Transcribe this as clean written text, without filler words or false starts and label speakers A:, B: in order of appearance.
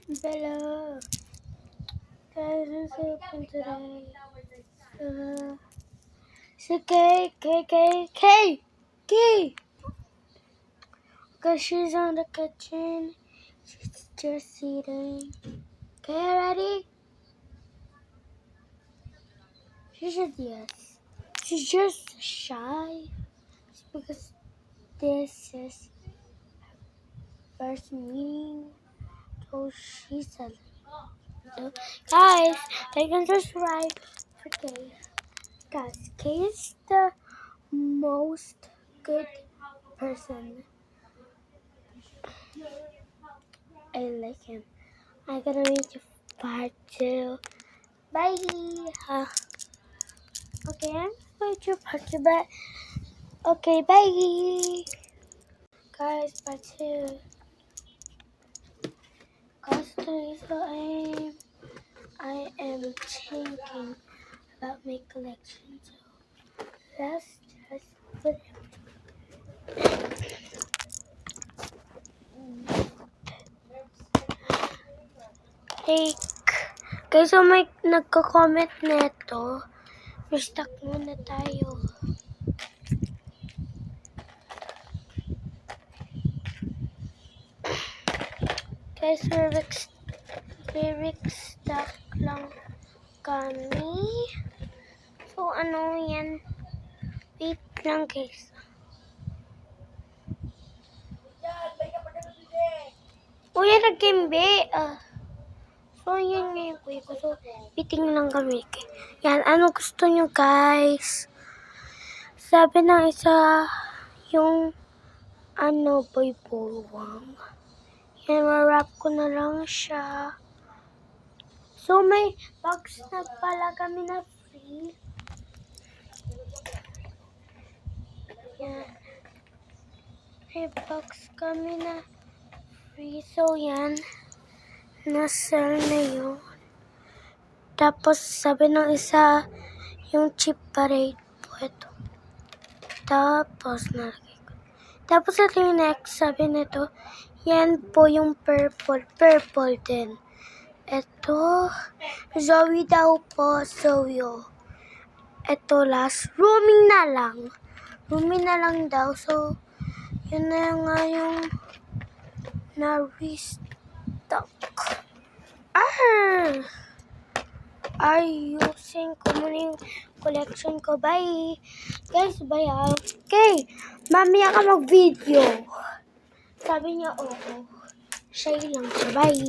A: Bella. Guys, who's open today? So K. Because she's on the kitchen. She's just eating. Okay, ready? She said yes. She's just shy. Because this is first meeting. So she said no. Guys, like and subscribe for K. Guys, K is the most good person. I like him. I'm gonna make a part 2. Bye. Okay, I'm going to part 2, but okay, bye. Guys, part 2. Cause today, so I am thinking about my collection. So let's just put it. Like, guys, so may nagko-comment neto. Restock muna tayo. Guys, stock lang kami. So, ano yan? Wait lang, guys. Uy, nagkimbi. So, yan nga yung kuya ko. So, biting lang kami. Yan, ano gusto nyo, guys? Sabi ng isa, yung, boy bowang. Yan, ma-wrap ko na lang siya. So, may box na pala kami na free. Yan. May box kami na free. So, yan. Na-sell na yun. Tapos, sabi ng isa, yung cheap parade po ito. Tapos, nalagay ko. Tapos, ito yung next. Sabi nito, yan po yung purple. Purple din. Ito, Zoe daw po. Zoe. Ito last. Rooming na lang daw. So, yun na nga yung na-restock. Ayusin ko muna yung collection ko. Bye. Guys, bye. Okay. Mamaya ka mag-video. Sabi niya, oo. Shy lang siya. Bye.